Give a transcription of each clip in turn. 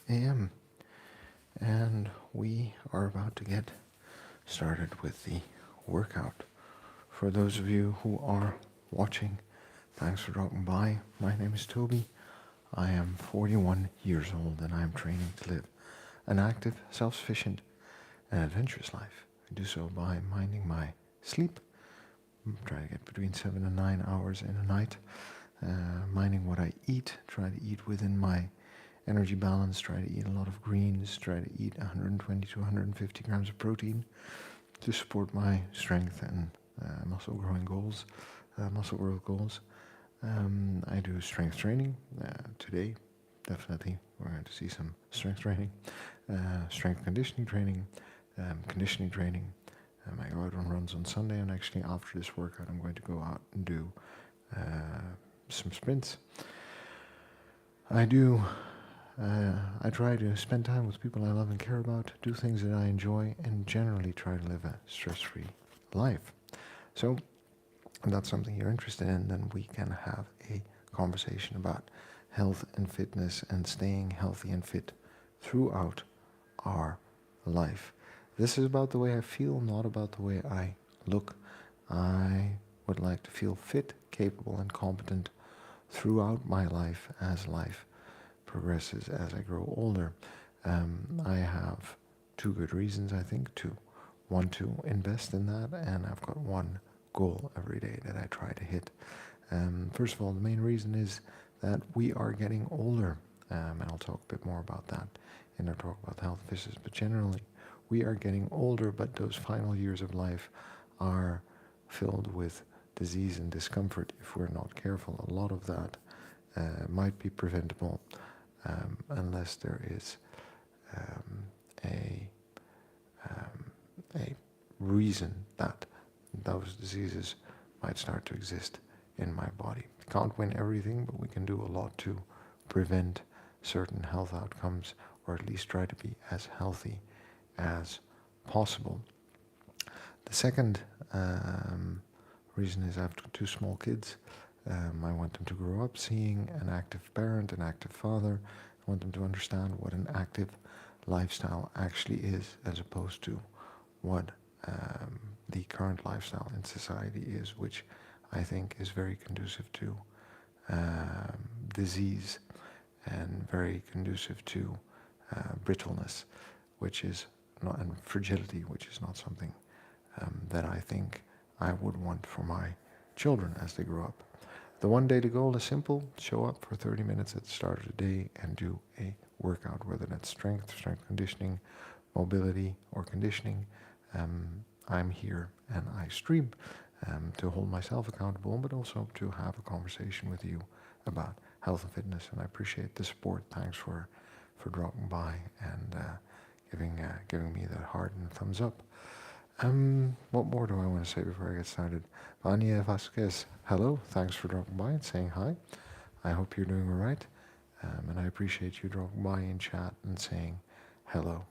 a.m. and we are about to get started with the workout. For those of you who are watching, thanks for dropping by. My name is Toby. I am 41 years old and I am training to live an active, self-sufficient and adventurous life. I do so by minding my sleep, try to get between 7 and 9 hours in a night, minding what I eat, try to eat within my energy balance, try to eat a lot of greens, try to eat 120 to 150 grams of protein to support my strength and muscle growth goals. I do strength training. Today, definitely, we're going to see some strength training, strength conditioning training, conditioning training. I go out on runs on Sunday, and actually after this workout, I'm going to go out and do some sprints. I try to spend time with people I love and care about, do things that I enjoy, and generally try to live a stress-free life. So, if that's something you're interested in, then we can have a conversation about health and fitness and staying healthy and fit throughout our life. This is about the way I feel, not about the way I look. I would like to feel fit, capable, and competent throughout my life as life progresses as I grow older. I have two good reasons, I think, to want to invest in that, and I've got one goal every day that I try to hit. First of all, the main reason is that we are getting older, and I'll talk a bit more about that in our talk about health and fitness, but generally, we are getting older, but those final years of life are filled with disease and discomfort if we're not careful. A lot of that might be preventable unless there is a reason that those diseases might start to exist in my body. We can't win everything, but we can do a lot to prevent certain health outcomes, or at least try to be as healthy as possible. The second reason is I have two small kids. I want them to grow up seeing an active parent, an active father. I want them to understand what an active lifestyle actually is, as opposed to what the current lifestyle in society is, which I think is very conducive to disease and very conducive to brittleness, which is not, and fragility, which is not something that I think I would want for my children as they grow up. The one daily goal is simple: show up for 30 minutes at the start of the day and do a workout, whether that's strength conditioning, mobility, or conditioning. I'm here and I stream to hold myself accountable, but also to have a conversation with you about health and fitness. And I appreciate the support. Thanks for dropping by and giving me that heart and thumbs up. What more do I want to say before I get started? Vanya Vasquez, hello. Thanks for dropping by and saying hi. I hope you're doing all right. And I appreciate you dropping by in chat and saying hello.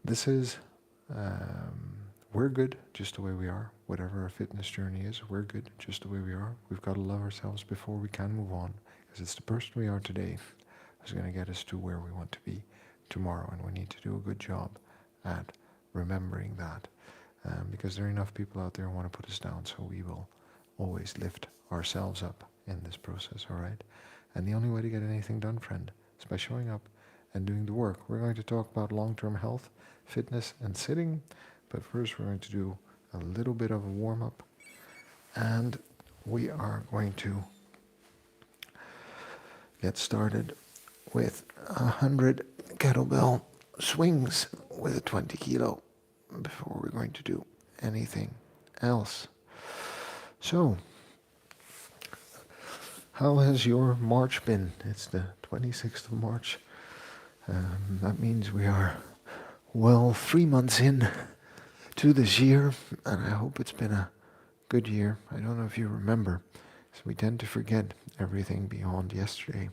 This is, we're good just the way we are. Whatever our fitness journey is, we're good just the way we are. We've got to love ourselves before we can move on, because it's the person we are today that's going to get us to where we want to be tomorrow, and we need to do a good job at remembering that, because there are enough people out there who want to put us down, so we will always lift ourselves up in this process, all right? And the only way to get anything done, friend, is by showing up and doing the work. We're going to talk about long-term health, fitness, and sitting, but first we're going to do a little bit of a warm-up, and we are going to get started with 100 kettlebell swings with a 20 kilo before we're going to do anything else. So, how has your March been? It's the 26th of March. That means we are, 3 months in to this year, and I hope it's been a good year. I don't know if you remember, so we tend to forget everything beyond yesterday.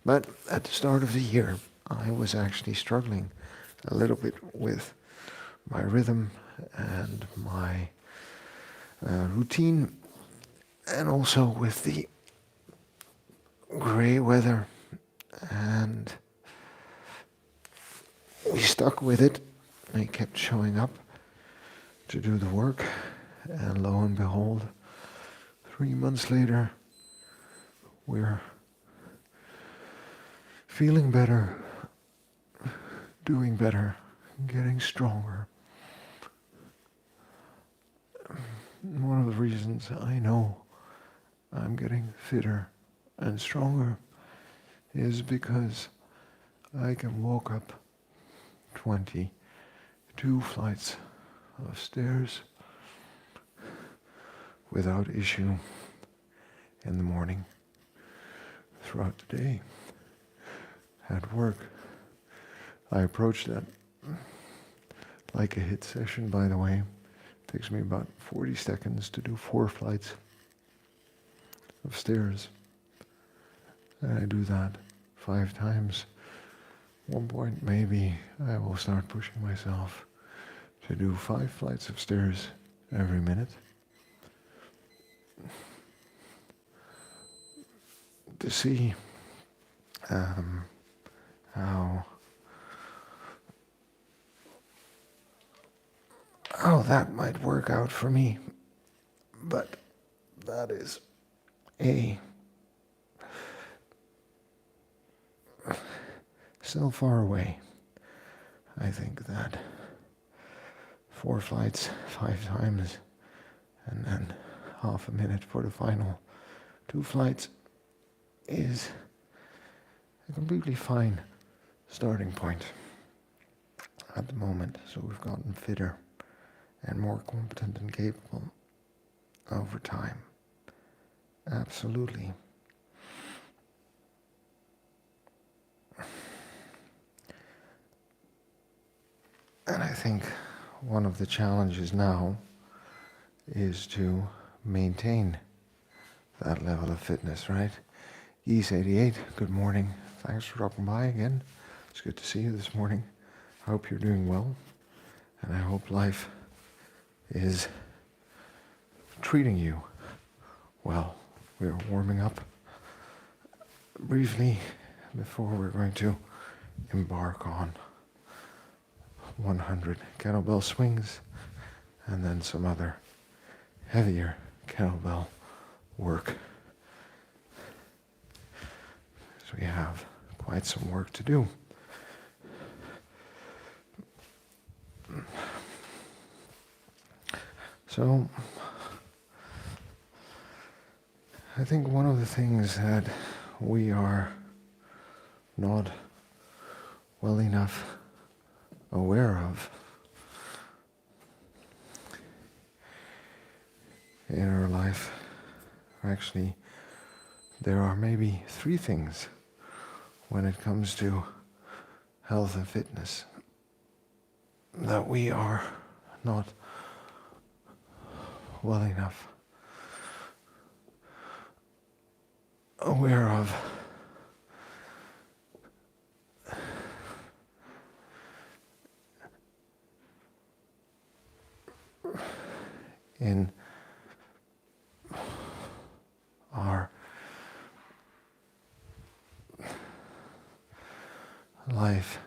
But at the start of the year, I was actually struggling a little bit with my rhythm and my routine, and also with the gray weather and stuck with it. I kept showing up to do the work, and lo and behold, 3 months later, we're feeling better, doing better, getting stronger. One of the reasons I know I'm getting fitter and stronger is because I can walk up 22 flights of stairs without issue in the morning, throughout the day. At work, I approach that like a hit session, by the way. It takes me about 40 seconds to do 4 flights of stairs. And I do that 5 times. At one point, maybe I will start pushing myself to do 5 flights of stairs every minute. To see how that might work out for me. But that is still far away. I think that 4 flights 5 times and then half a minute for the final 2 flights is a completely fine starting point at the moment. So we've gotten fitter and more competent and capable over time. Absolutely. And I think one of the challenges now is to maintain that level of fitness, right? Geese88, good morning. Thanks for dropping by again. It's good to see you this morning. I hope you're doing well, and I hope life is treating you well. We're warming up briefly before we're going to embark on 100 kettlebell swings and then some other heavier kettlebell work. So we have quite some work to do. So I think one of the things that we are not well enough aware of in our life, actually, there are maybe 3 things when it comes to health and fitness that we are not well enough aware of. In our life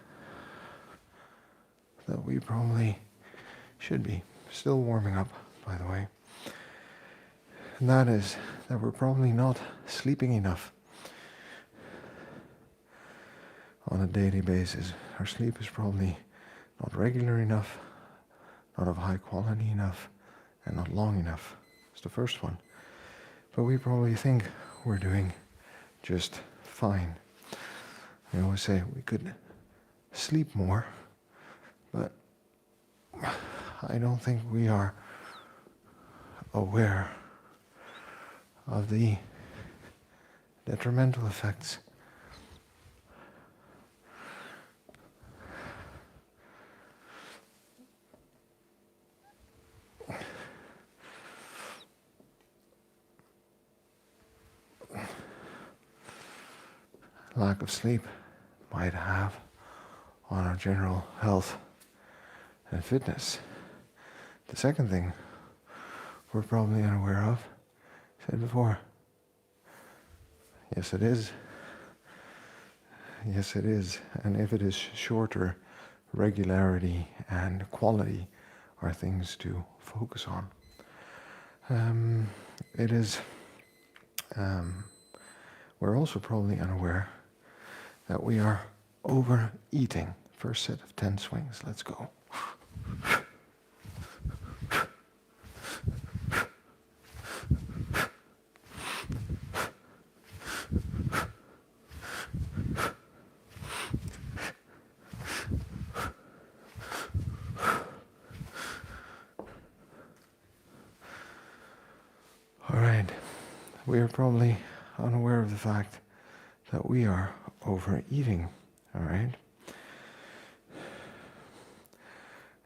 that we probably should be. Still warming up, by the way. And that is that we're probably not sleeping enough on a daily basis. Our sleep is probably not regular enough, not of high quality enough, and not long enough. It's the first one. But we probably think we're doing just fine. I always say we could sleep more, but I don't think we are aware of the detrimental effects lack of sleep might have on our general health and fitness. The second thing we're probably unaware of, said before, yes it is. Yes it is. And if it is shorter regularity and quality are things to focus on. It is, we're also probably unaware that we are overeating. First set of 10 swings, let's go. All right, we are probably unaware of the fact that we are overeating, all right?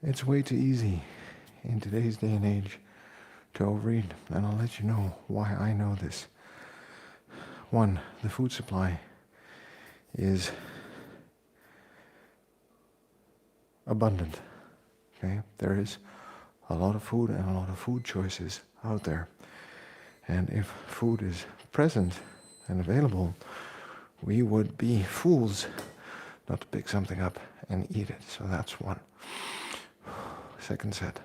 It's way too easy in today's day and age to overeat, and I'll let you know why I know this. One, the food supply is abundant, okay? There is a lot of food and a lot of food choices out there. And if food is present and available, we would be fools not to pick something up and eat it. So that's one. Second set.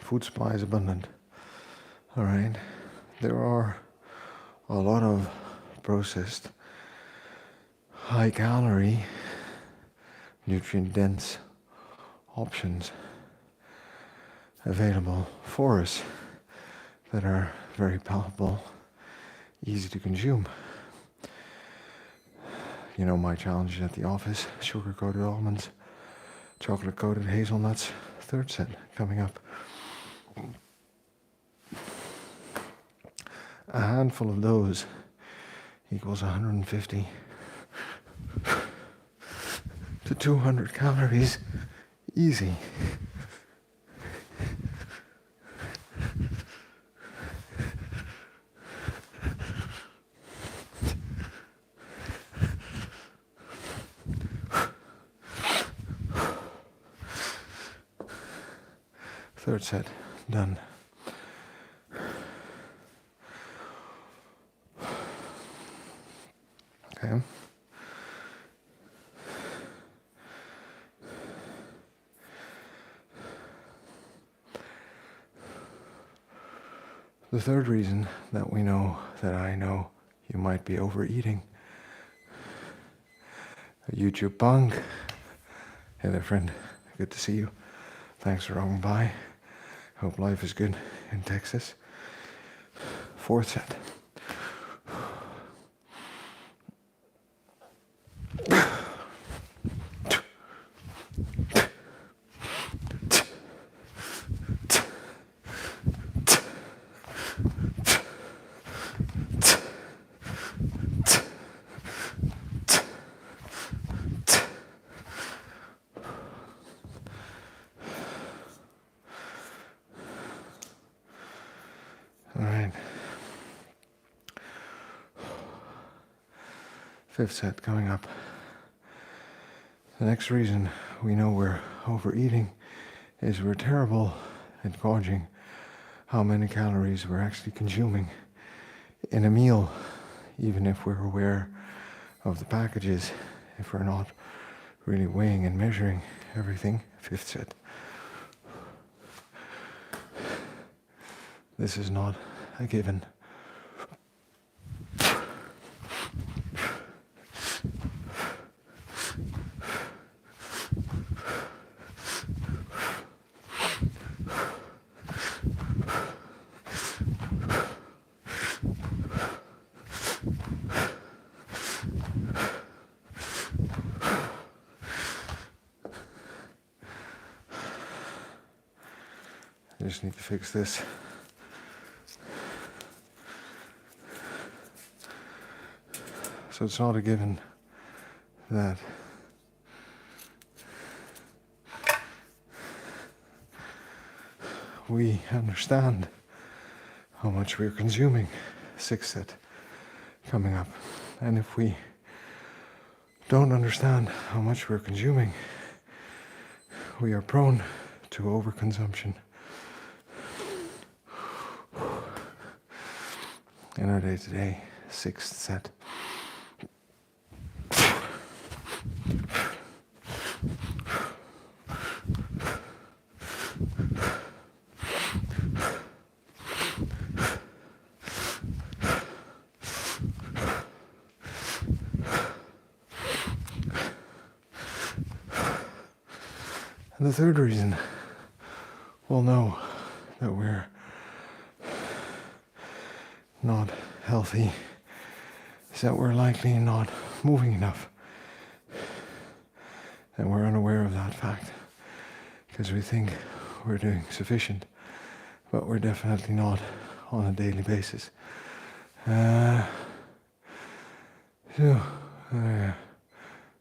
Food supply is abundant. All right. There are a lot of processed, high calorie, nutrient dense options available for us that are very palatable, easy to consume. You know my challenge at the office: sugar-coated almonds, chocolate-coated hazelnuts. Third set coming up. A handful of those equals 150 to 200 calories, easy. Third set, done. Okay. The third reason that we know, that I know you might be overeating. A YouTube punk. Hey there, friend. Good to see you. Thanks for dropping by. Hope life is good in Texas. Fourth set. All right. Fifth set coming up. The next reason we know we're overeating is we're terrible at gauging how many calories we're actually consuming in a meal, even if we're aware of the packages, if we're not really weighing and measuring everything. Fifth set. This is not a given. I just need to fix this. So it's not a given that we understand how much we're consuming. 6th set coming up. And if we don't understand how much we're consuming, we are prone to overconsumption in our day-to-day. 6th set. And the third reason we'll know that we're not healthy is that we're likely not moving enough. And we're unaware of that fact because we think we're doing sufficient, but we're definitely not on a daily basis.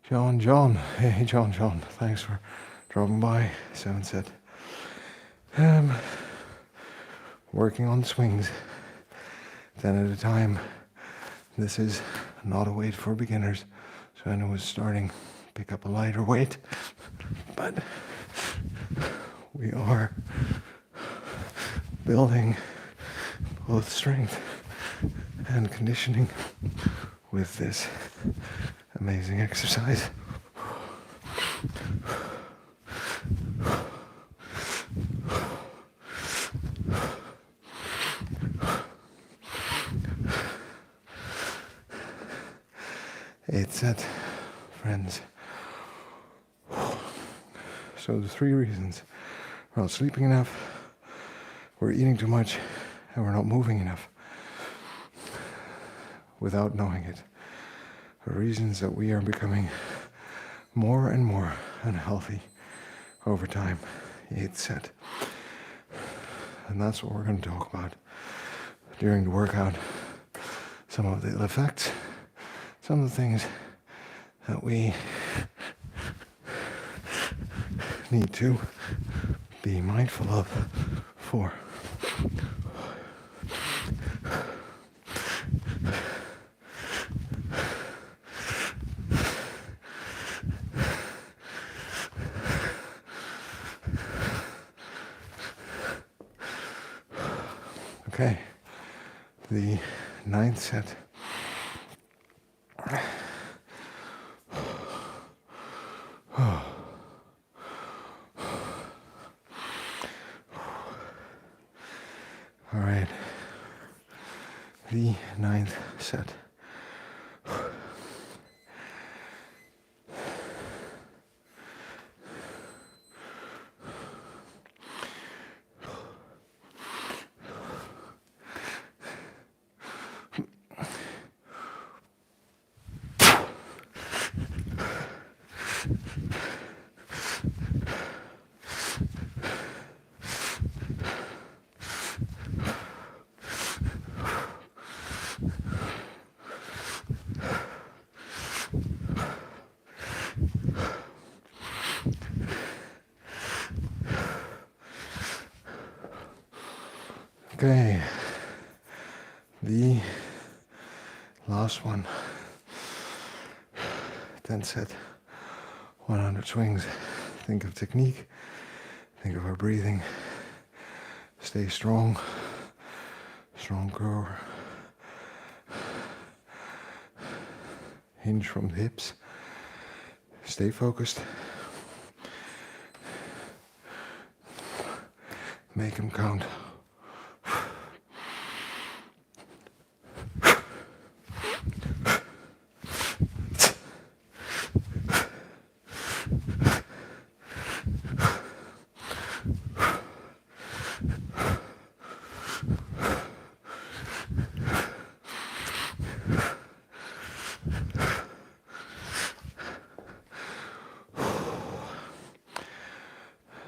John, hey John, thanks for dropping by. 7th set. Working on swings 10 at a time. This is not a weight for beginners, so I know it's starting. Pick up a lighter weight, but we are building both strength and conditioning with this amazing exercise. Eighth set, friends. So the 3 reasons: we're not sleeping enough, we're eating too much, and we're not moving enough without knowing it. The reasons that we are becoming more and more unhealthy over time. 8th set. And that's what we're going to talk about during the workout. Some of the effects, some of the things that we need to be mindful of for. Okay, the 9th set. All right, the 9th set. Okay, the last one. 10th set, 100 swings. Think of technique, think of our breathing. Stay strong, strong core. Hinge from the hips. Stay focused. Make them count.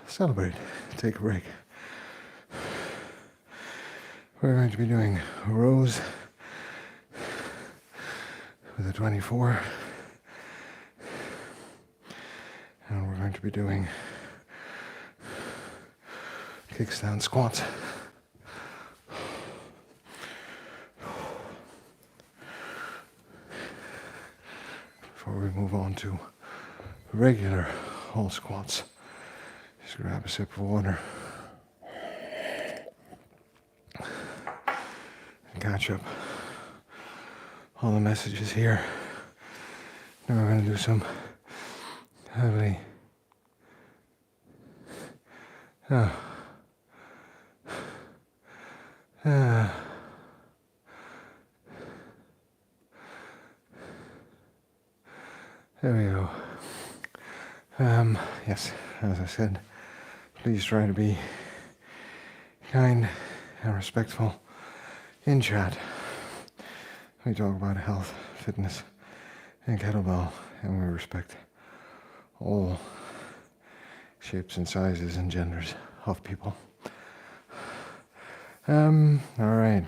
Celebrate. Take a break. We're going to be doing rows with a 24. And we're going to be doing kickstand squats. move on to regular whole squats. Just grab a sip of water. And catch up all the messages here. Now we're going to do some heavily. There we go. Yes, as I said, please try to be kind and respectful in chat. We talk about health, fitness, and kettlebell, and we respect all shapes and sizes and genders of people. All right.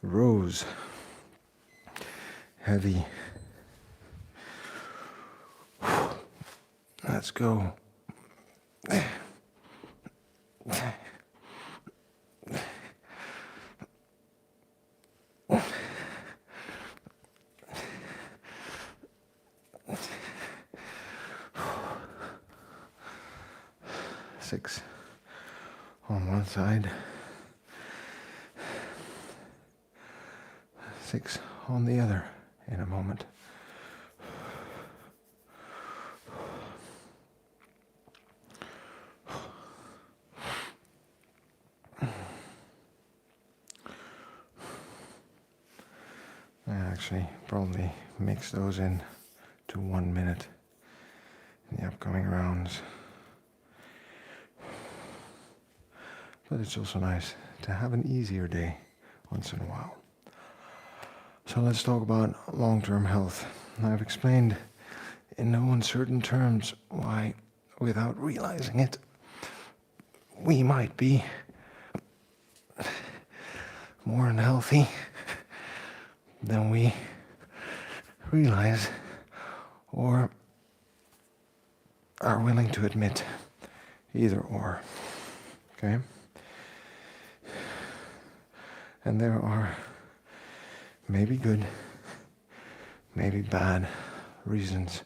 Rows. Heavy. Let's go. 6 on one side, 6 on the other in a moment. I actually probably mix those in to 1 minute in the upcoming rounds. But it's also nice to have an easier day once in a while. So let's talk about long-term health. I've explained in no uncertain terms why, without realizing it, we might be more unhealthy than we realize or are willing to admit. Either or. Okay? And there are maybe good, maybe bad reasons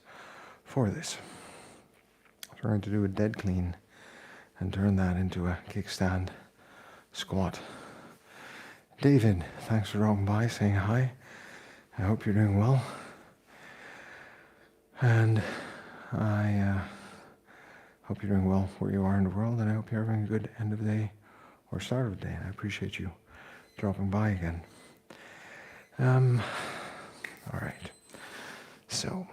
for this. I'm trying to do a dead clean and turn that into a kickstand squat. David, thanks for dropping by, saying hi. I hope you're doing well. And I hope you're doing well where you are in the world, and I hope you're having a good end of the day or start of the day. And I appreciate you dropping by again. All right. So,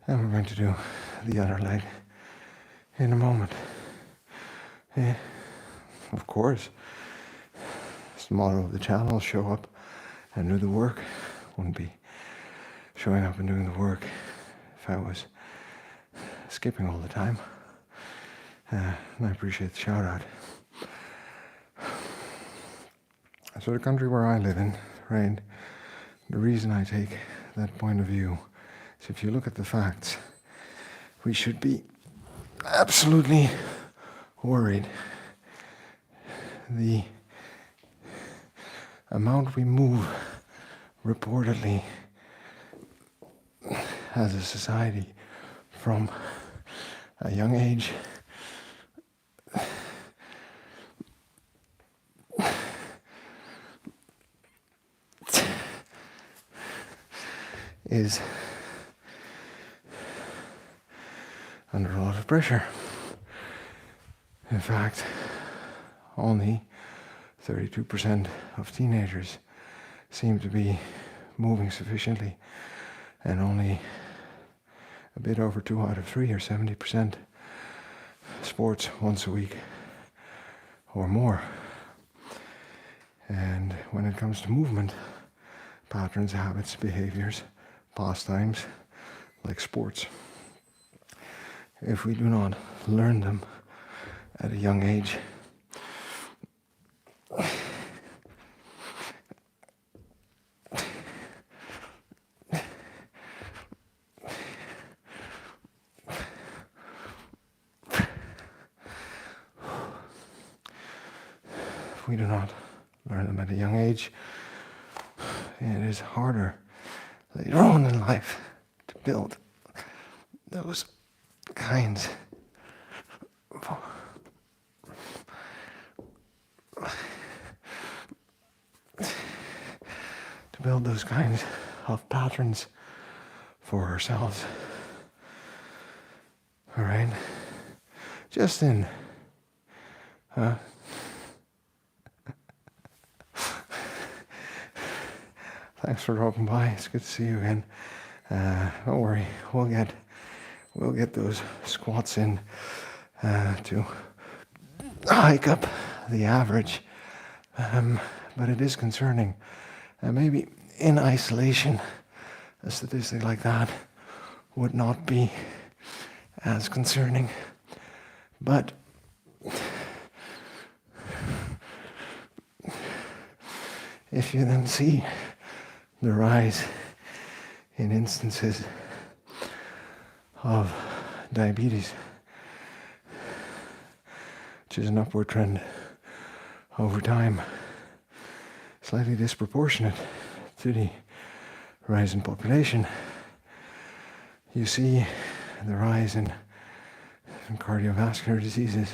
and we're going to do the other leg in a moment. Yeah, of course. It's the motto of the channel, show up and do the work. Wouldn't be showing up and doing the work if I was skipping all the time. And I appreciate the shout out. So the country where I live in, right, the reason I take that point of view is if you look at the facts, we should be absolutely worried. The amount we move reportedly as a society from a young age is under a lot of pressure. In fact, only 32% of teenagers seem to be moving sufficiently, and only a bit over 2 out of 3, or 70%, sports once a week or more. And when it comes to movement, patterns, habits, behaviors, pastimes, like sports. If we do not learn them at a young age, we do not learn them at a young age, it is harder later on in life to build those kinds of patterns for ourselves. All right? Just in thanks for dropping by. It's good to see you again. Don't worry, we'll get those squats in to hike up the average. But it is concerning. Maybe in isolation, a statistic like that would not be as concerning. But if you then see the rise in instances of diabetes, which is an upward trend over time, slightly disproportionate to the rise in population, you see the rise in cardiovascular diseases,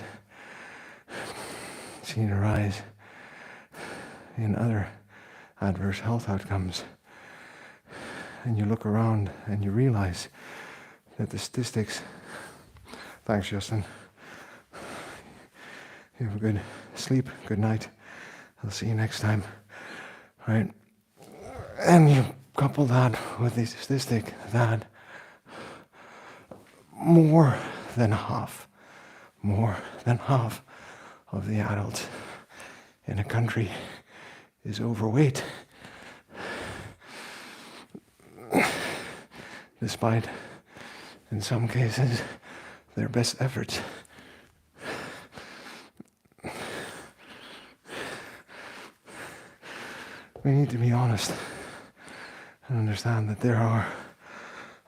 see the rise in other adverse health outcomes. And you look around and you realize that the statistics, thanks Justin, you have a good sleep, good night, I'll see you next time, right? And you couple that with the statistic that more than half of the adults in a country is overweight, despite, in some cases, their best efforts. We need to be honest and understand that there are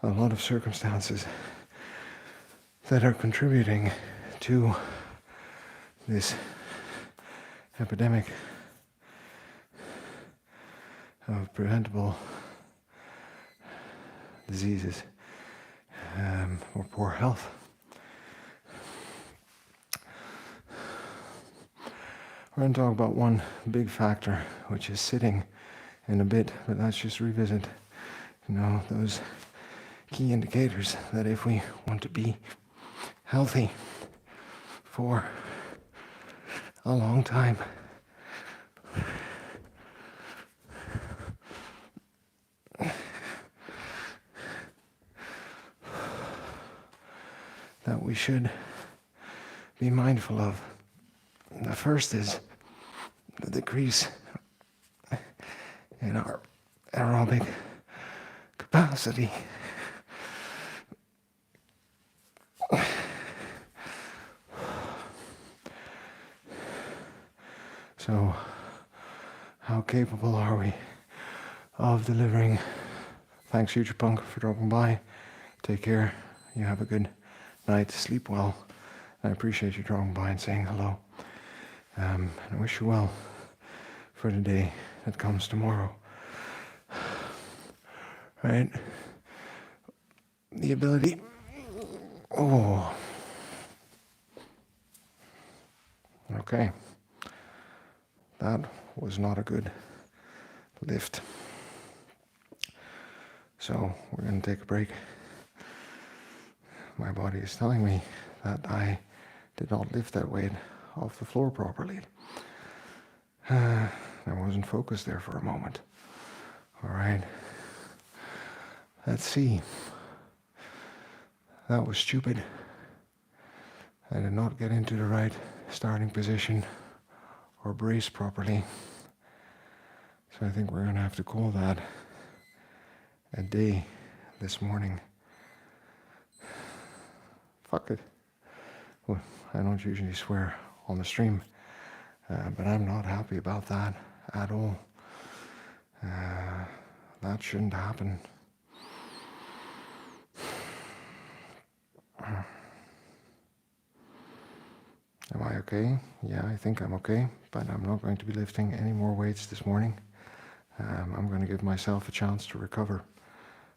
a lot of circumstances that are contributing to this epidemic of preventable diseases or poor health. We're going to talk about one big factor, which is sitting in a bit, but let's just revisit, those key indicators that if we want to be healthy for a long time, that we should be mindful of. The first is the decrease in our aerobic capacity. So, how capable are we of delivering? Thanks, Future Punk, for dropping by. Take care. You have a good night. Sleep well. I appreciate you dropping by and saying hello. And I wish you well for the day that comes tomorrow. Right? The ability. Oh. Okay. That was not a good lift. So we're going to take a break. My body is telling me that I did not lift that weight off the floor properly. I wasn't focused there for a moment. All right. Let's see. That was stupid. I did not get into the right starting position or brace properly. So I think we're going to have to call that a day this morning. Fuck it. Well, I don't usually swear on the stream, but I'm not happy about that at all. That shouldn't happen. Am I okay? Yeah, I think I'm okay, but I'm not going to be lifting any more weights this morning. I'm going to give myself a chance to recover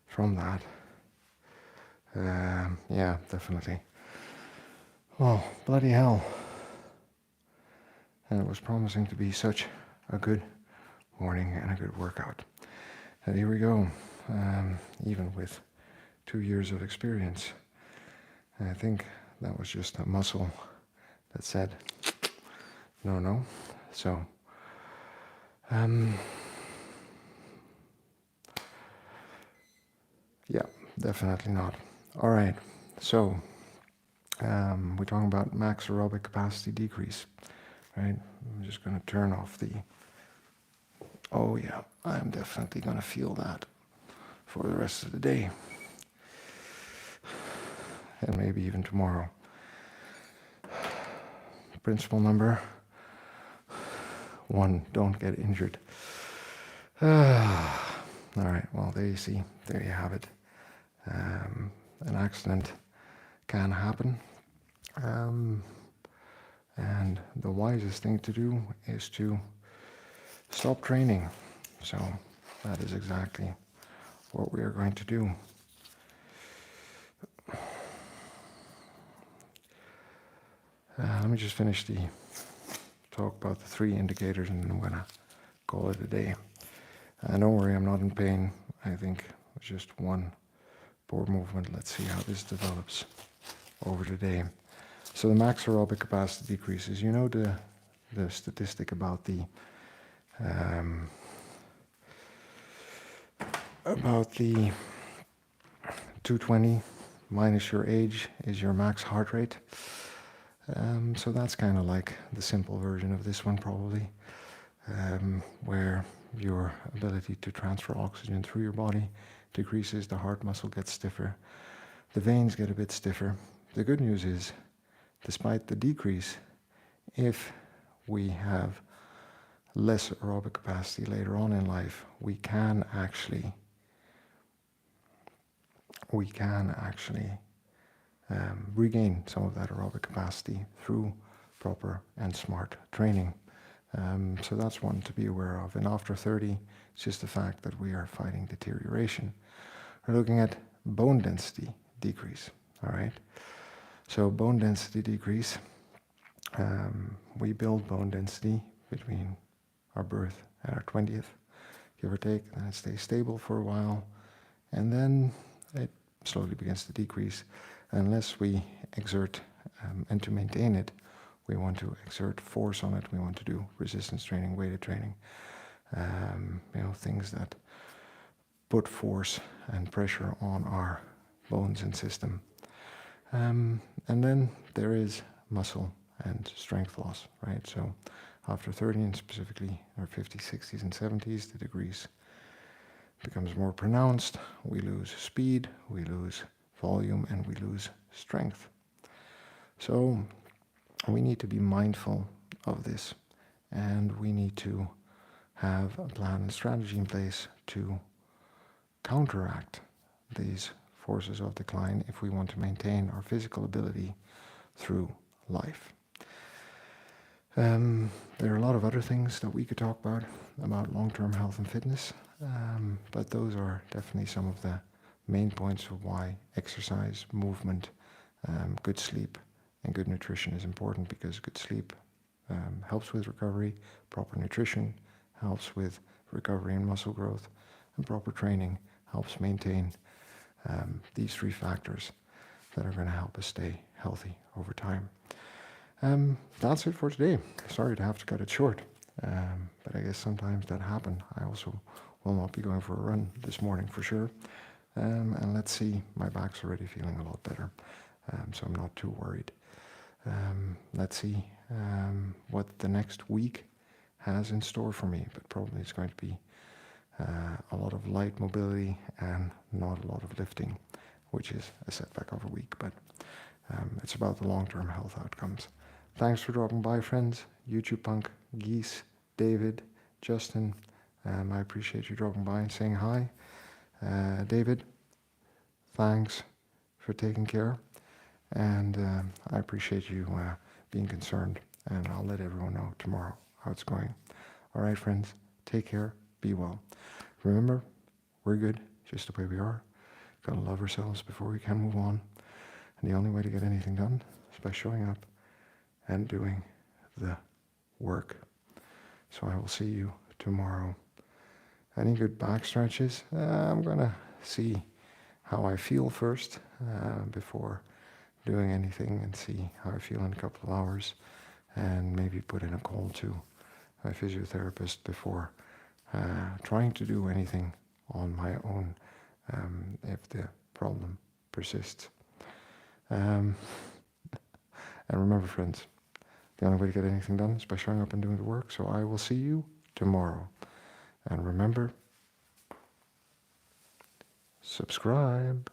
from that. Yeah, definitely. Oh, bloody hell. And it was promising to be such a good morning and a good workout. And here we go. Even with 2 years of experience, I think that was just a muscle that said, no. So, yeah, definitely not. All right, so we're talking about max aerobic capacity decrease, right? I'm just going to turn off the... Oh yeah, I'm definitely going to feel that for the rest of the day. And maybe even tomorrow. Principle number 1, don't get injured. All right, well, there you see, there you have it. An accident can happen. And the wisest thing to do is to stop training. So that is exactly what we are going to do. Let me just finish the talk about the 3 indicators and then I'm going to call it a day. Don't worry, I'm not in pain. I think it's just one poor movement. Let's see how this develops over the day. So the max aerobic capacity decreases. You know the statistic about the 220 minus your age is your max heart rate. So that's kind of like the simple version of this one probably, where your ability to transfer oxygen through your body decreases, the heart muscle gets stiffer, the veins get a bit stiffer. The good news is, despite the decrease, if we have less aerobic capacity later on in life, we can actually regain some of that aerobic capacity through proper and smart training. So that's one to be aware of. And after 30, it's just the fact that we are fighting deterioration. We're looking at bone density decrease, all right? So bone density decrease, we build bone density between our birth and our 20th, give or take, and it stays stable for a while, and then it slowly begins to decrease unless we exert, and to maintain it, we want to exert force on it. We want to do resistance training, weighted training, things that put force and pressure on our bones and system. And then there is muscle and strength loss, right? So after 30 and specifically our 50s, 60s, and 70s, the decrease becomes more pronounced. We lose speed, we lose volume, and we lose strength. So we need to be mindful of this, and we need to have a plan and strategy in place to counteract these forces of decline if we want to maintain our physical ability through life. There are a lot of other things that we could talk about long-term health and fitness, but those are definitely some of the main points of why exercise, movement, good sleep, and good nutrition is important, because good sleep helps with recovery, proper nutrition helps with recovery and muscle growth, and proper training helps maintain these 3 factors that are going to help us stay healthy over time. That's it for today. Sorry to have to cut it short, but I guess sometimes that happens. I also will not be going for a run this morning for sure. And let's see, my back's already feeling a lot better, so I'm not too worried. Let's see what the next week has in store for me, but probably it's going to be a lot of light mobility and not a lot of lifting, which is a setback of a week, but it's about the long-term health outcomes. Thanks for dropping by, friends. YouTube Punk, Geese, David, Justin. I appreciate you dropping by and saying hi. David, thanks for taking care. And I appreciate you being concerned. And I'll let everyone know tomorrow how it's going. All right, friends, take care. Be well. Remember, we're good just the way we are. Gotta love ourselves before we can move on. And the only way to get anything done is by showing up and doing the work. So I will see you tomorrow. Any good back stretches? I'm gonna see how I feel first before doing anything, and see how I feel in a couple of hours, and maybe put in a call to my physiotherapist before trying to do anything on my own if the problem persists. And remember, friends, the only way to get anything done is by showing up and doing the work. So I will see you tomorrow. And remember, subscribe.